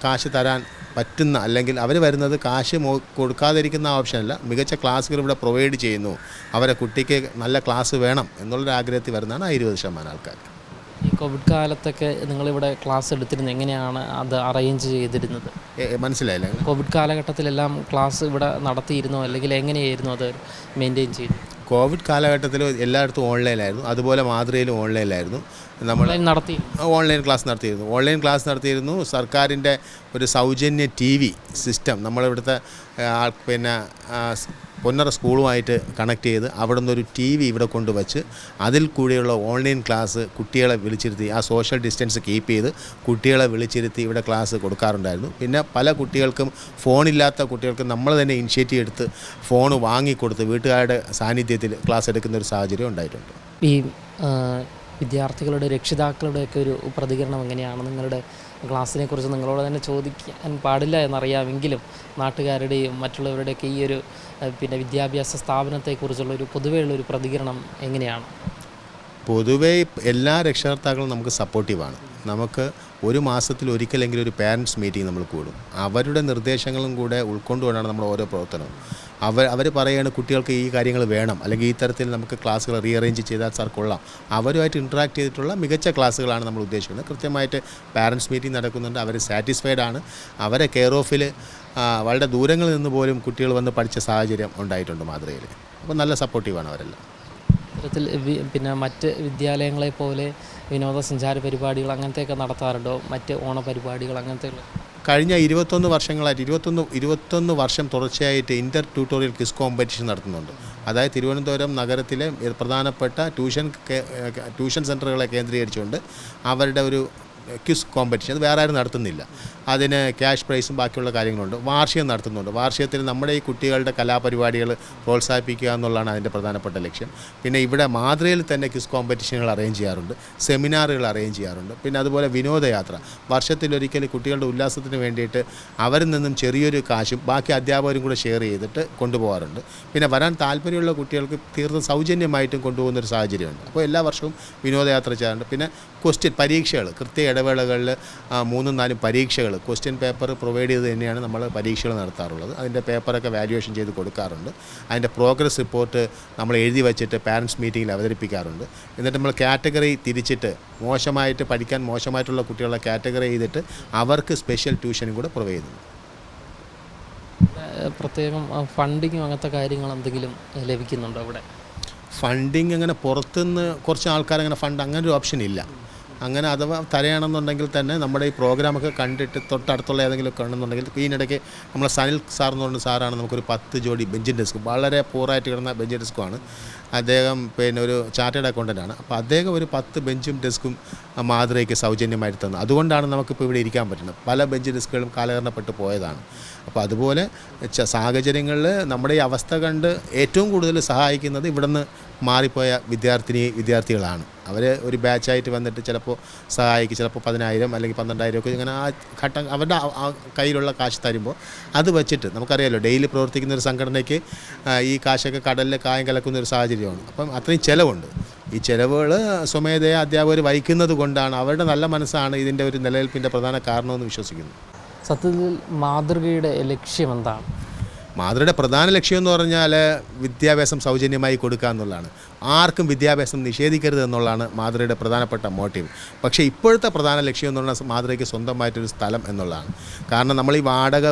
കാശ് തരാൻ പറ്റുന്ന, അല്ലെങ്കിൽ അവർ വരുന്നത് കാശ് കൊടുക്കാതിരിക്കുന്ന ഓപ്ഷനല്ല, മികച്ച ക്ലാസ്സുകൾ ഇവിടെ പ്രൊവൈഡ് ചെയ്യുന്നു, അവരെ കുട്ടിക്ക് നല്ല ക്ലാസ് വേണം എന്നുള്ളൊരു ആഗ്രഹത്തിൽ വരുന്നതാണ് ആ 20% ആൾക്കാർ. ഈ കോവിഡ് കാലത്തൊക്കെ നിങ്ങളിവിടെ ക്ലാസ് എടുത്തിരുന്നത് എങ്ങനെയാണ് അത് അറേഞ്ച് ചെയ്തിരുന്നത്? മനസ്സിലായില്ല. കോവിഡ് കാലഘട്ടത്തിലെല്ലാം ക്ലാസ് ഇവിടെ നടത്തിയിരുന്നോ, അല്ലെങ്കിൽ എങ്ങനെയായിരുന്നു അത് മെയിൻറ്റെയിൻ ചെയ്തു? കോവിഡ് കാലഘട്ടത്തിൽ എല്ലായിടത്തും ഓൺലൈനായിരുന്നു. അതുപോലെ മാതൃകയിലും ഓൺലൈനിലായിരുന്നു. നമ്മൾ ഓൺലൈൻ ക്ലാസ് നടത്തിയിരുന്നു. സർക്കാരിൻ്റെ ഒരു സൗജന്യ TV സിസ്റ്റം നമ്മളിവിടുത്തെ പൊന്നറ സ്കൂളുമായിട്ട് കണക്ട് ചെയ്ത് അവിടെ നിന്നൊരു TV ഇവിടെ കൊണ്ടുവച്ച് അതിൽ കൂടിയുള്ള ഓൺലൈൻ ക്ലാസ് കുട്ടികളെ വിളിച്ചിരുത്തി, ആ സോഷ്യൽ ഡിസ്റ്റൻസ് കീപ്പ് ചെയ്ത് കുട്ടികളെ വിളിച്ചിരുത്തി ഇവിടെ ക്ലാസ് കൊടുക്കാറുണ്ടായിരുന്നു. പിന്നെ പല കുട്ടികൾക്കും ഫോണില്ലാത്ത കുട്ടികൾക്ക് നമ്മൾ തന്നെ ഇനിഷ്യേറ്റീവ് എടുത്ത് ഫോൺ വാങ്ങിക്കൊടുത്ത് വീട്ടുകാരുടെ സാന്നിധ്യത്തിൽ ക്ലാസ് എടുക്കുന്ന ഒരു സാഹചര്യം ഉണ്ടായിട്ടുണ്ട്. ഈ വിദ്യാർത്ഥികളുടെ രക്ഷിതാക്കളുടെയൊക്കെ ഒരു പ്രതികരണം എങ്ങനെയാണ്? നിങ്ങളുടെ ക്ലാസ്സിനെ കുറിച്ച് നിങ്ങളോട് തന്നെ ചോദിക്കാൻ പാടില്ല എന്നറിയാമെങ്കിലും നാട്ടുകാരുടെയും മറ്റുള്ളവരുടെയൊക്കെ ഈ ഒരു വിദ്യാഭ്യാസ സ്ഥാപനത്തെക്കുറിച്ചുള്ളൊരു പൊതുവെയുള്ളൊരു പ്രതികരണം എങ്ങനെയാണ്? പൊതുവേ എല്ലാ രക്ഷകർത്താക്കളും നമുക്ക് സപ്പോർട്ടീവാണ്. നമുക്ക് ഒരു മാസത്തിൽ ഒരിക്കലെങ്കിലും ഒരു പാരൻസ് മീറ്റിംഗ് നമ്മൾ കൂടും. അവരുടെ നിർദ്ദേശങ്ങളും കൂടെ ഉൾക്കൊണ്ടുകൊണ്ടാണ് നമ്മൾ ഓരോ പ്രവർത്തനവും. അവർ പറയുകയാണ് കുട്ടികൾക്ക് ഈ കാര്യങ്ങൾ വേണം, അല്ലെങ്കിൽ ഈ തരത്തിൽ നമുക്ക് ക്ലാസ്സുകൾ റീഅറേഞ്ച് ചെയ്താൽ സാർ കൊള്ളാം. അവരുമായിട്ട് ഇൻട്രാക്ട് ചെയ്തിട്ടുള്ള മികച്ച ക്ലാസ്സുകളാണ് നമ്മൾ ഉദ്ദേശിക്കുന്നത്. കൃത്യമായിട്ട് പാരൻസ് മീറ്റിംഗ് നടക്കുന്നുണ്ട്. അവർ സാറ്റിസ്ഫൈഡ് ആണ്. അവരെ കെയർ ഓഫിൽ വളരെ ദൂരങ്ങളിൽ നിന്ന് പോലും കുട്ടികൾ വന്ന് പഠിച്ച സാഹചര്യം ഉണ്ടായിട്ടുണ്ട് മാതൃകയിൽ. അപ്പോൾ നല്ല സപ്പോർട്ടീവാണ് അവരെല്ലാം. ഇത്തരത്തിൽ മറ്റ് വിദ്യാലയങ്ങളെ പോലെ വിനോദസഞ്ചാര പരിപാടികൾ അങ്ങനത്തെയൊക്കെ നടത്താറുണ്ടോ? മറ്റ് ഓണപരിപാടികൾ അങ്ങനത്തെ? കഴിഞ്ഞ 21 വർഷങ്ങളായിട്ട് 21 വർഷം തുടർച്ചയായിട്ട് ഇൻ്റർ ട്യൂട്ടോറിയൽ ക്വിസ് കോമ്പറ്റീഷൻ നടത്തുന്നുണ്ട്. അതായത് തിരുവനന്തപുരം നഗരത്തിലെ പ്രധാനപ്പെട്ട ട്യൂഷൻ സെൻറ്ററുകളെ കേന്ദ്രീകരിച്ചുകൊണ്ട് അവരുടെ ഒരു ക്വിസ് കോമ്പറ്റീഷൻ. അത് വേറെ ആരും നടത്തുന്നില്ല. അതിന് ക്യാഷ് പ്രൈസും ബാക്കിയുള്ള കാര്യങ്ങളുണ്ട്. വാർഷികം നടത്തുന്നുണ്ട്. വാർഷികത്തിൽ നമ്മുടെ ഈ കുട്ടികളുടെ കലാപരിപാടികൾ പ്രോത്സാഹിപ്പിക്കുക എന്നുള്ളതാണ് അതിൻ്റെ പ്രധാനപ്പെട്ട ലക്ഷ്യം. പിന്നെ ഇവിടെ മാതൃകയിൽ തന്നെ ക്വിസ് കോമ്പറ്റീഷനുകൾ അറേഞ്ച് ചെയ്യാറുണ്ട്, സെമിനാറുകൾ അറേഞ്ച് ചെയ്യാറുണ്ട്. പിന്നെ അതുപോലെ വിനോദയാത്ര വർഷത്തിലൊരിക്കൽ കുട്ടികളുടെ ഉല്ലാസത്തിന് വേണ്ടിയിട്ട് അവരിൽ നിന്നും ചെറിയൊരു കാശും ബാക്കി അധ്യാപകരും കൂടെ ഷെയർ ചെയ്തിട്ട് കൊണ്ടുപോകാറുണ്ട്. പിന്നെ വരാൻ താല്പര്യമുള്ള കുട്ടികൾക്ക് തീർത്തും സൗജന്യമായിട്ടും കൊണ്ടുപോകുന്നൊരു സാഹചര്യമുണ്ട്. അപ്പോൾ എല്ലാ വർഷവും വിനോദയാത്ര ചെയ്യാറുണ്ട്. പിന്നെ പരീക്ഷകൾ കൃത്യ ഇടവേളകളിൽ 3-4 പരീക്ഷകൾ ക്വസ്റ്റ്യൻ പേപ്പർ പ്രൊവൈഡ് ചെയ്ത് തന്നെയാണ് നമ്മൾ പരീക്ഷകൾ നടത്താറുള്ളത്. അതിൻ്റെ പേപ്പറൊക്കെ വാല്യുവേഷൻ ചെയ്ത് കൊടുക്കാറുണ്ട്. അതിൻ്റെ പ്രോഗ്രസ് റിപ്പോർട്ട് നമ്മൾ എഴുതി വച്ചിട്ട് പാരൻസ് മീറ്റിങ്ങിൽ അവതരിപ്പിക്കാറുണ്ട്. എന്നിട്ട് നമ്മൾ കാറ്റഗറി തിരിച്ചിട്ട് പഠിക്കാൻ മോശമായിട്ടുള്ള കുട്ടികളെ കാറ്റഗറി ചെയ്തിട്ട് അവർക്ക് സ്പെഷ്യൽ ട്യൂഷനും കൂടെ പ്രൊവൈഡ് ചെയ്യുന്നു. പ്രത്യേകം ഫണ്ടിങ്ങും അങ്ങനത്തെ കാര്യങ്ങൾ എന്തെങ്കിലും ലഭിക്കുന്നുണ്ടോ ഇവിടെ? ഫണ്ടിങ് അങ്ങനെ പുറത്തുനിന്ന് കുറച്ച് ആൾക്കാരങ്ങനെ ഫണ്ട് അങ്ങനെ ഒരു ഓപ്ഷൻ ഇല്ല. അങ്ങനെ അഥവാ തരയാണെന്നുണ്ടെങ്കിൽ തന്നെ നമ്മുടെ ഈ പ്രോഗ്രാമൊക്കെ കണ്ടിട്ട് തൊട്ടടുത്തുള്ള ഏതെങ്കിലും കാണുന്നുണ്ടെങ്കിൽ, ഇതിനിടയ്ക്ക് നമ്മൾ സനിൽ സാർ എന്ന് പറഞ്ഞ സാറാണ് നമുക്കൊരു 10 ജോഡി ബെഞ്ചിൻ ഡെസ്ക്, വളരെ പൂറായിട്ട് കിടന്ന ബെഞ്ചിൻ ഡെസ്ക്കുമാണ്. അദ്ദേഹം ഒരു ചാർട്ടേഡ് അക്കൗണ്ടൻ്റാണ്. അപ്പോൾ അദ്ദേഹം ഒരു 10 ബെഞ്ചും ഡെസ്കും മാതൃകയ്ക്ക് സൗജന്യമായിട്ട് തന്നു. അതുകൊണ്ടാണ് നമുക്കിപ്പോൾ ഇവിടെ ഇരിക്കാൻ പറ്റുന്നത്. പല ബെഞ്ച് ഡെസ്കുകളും കാലഹരണപ്പെട്ട് പോയതാണ്. അപ്പോൾ അതുപോലെ സാഹചര്യങ്ങളിൽ നമ്മുടെ ഈ അവസ്ഥ കണ്ട് ഏറ്റവും കൂടുതൽ സഹായിക്കുന്നത് ഇവിടുന്ന് മാറിപ്പോയ വിദ്യാർത്ഥികളാണ്. അവർ ഒരു ബാച്ചായിട്ട് വന്നിട്ട് ചിലപ്പോൾ സഹായിക്കും. ചിലപ്പോൾ 10,000 അല്ലെങ്കിൽ 12,000 ഒക്കെ ഇങ്ങനെ ആ ഘട്ടം അവരുടെ കയ്യിലുള്ള കാശ് തരുമ്പോൾ അത് വെച്ചിട്ട് നമുക്കറിയാമല്ലോ ഡെയിലി പ്രവർത്തിക്കുന്ന ഒരു സംഘടനയ്ക്ക് ഈ കാശൊക്കെ കടലിൽ കായം കലക്കുന്ന ഒരു സാഹചര്യമാണ്. അപ്പം അത്രയും ചിലവുണ്ട്. ഈ ചിലവുകൾ സ്വമേധയാ അധ്യാപകർ വഹിക്കുന്നത് കൊണ്ടാണ്, അവരുടെ നല്ല മനസ്സാണ് ഇതിൻ്റെ ഒരു നിലനിൽപ്പിൻ്റെ പ്രധാന കാരണമെന്ന് വിശ്വസിക്കുന്നു. സത്യത്തിൽ മാതൃകയുടെ ലക്ഷ്യം എന്താണ്? മാതൃകയുടെ പ്രധാന ലക്ഷ്യം എന്ന് പറഞ്ഞാൽ വിദ്യാഭ്യാസം സൗജന്യമായി കൊടുക്കുക എന്നുള്ളതാണ്. ആർക്കും വിദ്യാഭ്യാസം നിഷേധിക്കരുത് എന്നുള്ളതാണ് മാതൃകയുടെ പ്രധാനപ്പെട്ട മോട്ടീവ്. പക്ഷേ ഇപ്പോഴത്തെ പ്രധാന ലക്ഷ്യം എന്ന് പറഞ്ഞാൽ മാതൃകയ്ക്ക് സ്വന്തമായിട്ടൊരു സ്ഥലം എന്നുള്ളതാണ്. കാരണം നമ്മൾ ഈ വാടക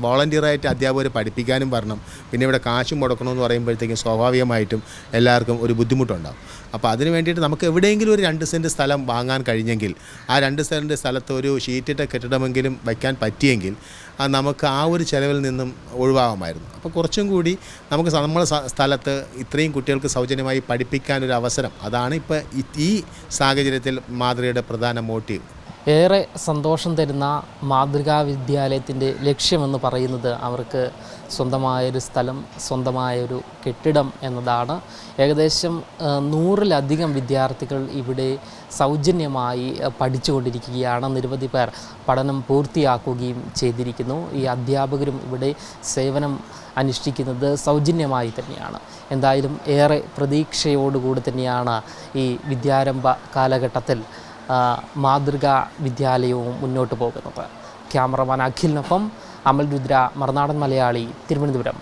വോളണ്ടിയറായിട്ട് അധ്യാപകർ പഠിപ്പിക്കാനും വരണം, പിന്നെ ഇവിടെ കാശും മുടക്കണമെന്ന് പറയുമ്പോഴത്തേക്കും സ്വാഭാവികമായിട്ടും എല്ലാവർക്കും ഒരു ബുദ്ധിമുട്ടുണ്ടാകും. അപ്പോൾ അതിന് വേണ്ടിയിട്ട് നമുക്ക് എവിടെയെങ്കിലും ഒരു 2 സെൻറ്റ് സ്ഥലം വാങ്ങാൻ കഴിഞ്ഞെങ്കിൽ, ആ 2 സെൻറ്റ് സ്ഥലത്ത് ഒരു ഷീറ്റിട്ട കെട്ടിടമെങ്കിലും വയ്ക്കാൻ പറ്റിയെങ്കിൽ നമുക്ക് ആ ഒരു ചിലവിൽ നിന്നും ഒഴിവാകുമായിരുന്നു. അപ്പോൾ കുറച്ചും കൂടി നമുക്ക് നമ്മുടെ സ്ഥലത്ത് ഇത്രയും കുട്ടികൾക്ക് സൗജന്യമായി പഠിപ്പിക്കാനൊരു അവസരം, അതാണ് ഇപ്പോൾ ഈ സാഹചര്യത്തിൽ മാതൃകയുടെ പ്രധാന മോട്ടീവ്. ഏറെ സന്തോഷം തരുന്ന മാതൃകാ വിദ്യാലയത്തിൻ്റെ ലക്ഷ്യമെന്ന് പറയുന്നത് അവർക്ക് സ്വന്തമായൊരു സ്ഥലം, സ്വന്തമായൊരു കെട്ടിടം എന്നതാണ്. ഏകദേശം 100-ലധികം വിദ്യാർത്ഥികൾ ഇവിടെ സൗജന്യമായി പഠിച്ചുകൊണ്ടിരിക്കുകയാണ്. നിരവധി പേർ പഠനം പൂർത്തിയാക്കുകയും ചെയ്തിരിക്കുന്നു. ഈ അധ്യാപകരും ഇവിടെ സേവനം അനുഷ്ഠിക്കുന്നത് സൗജന്യമായി തന്നെയാണ്. എന്തായാലും ഏറെ പ്രതീക്ഷയോടുകൂടി തന്നെയാണ് ഈ വിദ്യാരംഭ കാലഘട്ടത്തിൽ മാതൃകാ വിദ്യാലയവും മുന്നോട്ട് പോകുന്നത്. ക്യാമറമാൻ അഖിലിനൊപ്പം അമൽ രുദ്ര, മറുനാടൻ മലയാളി, തിരുവനന്തപുരം.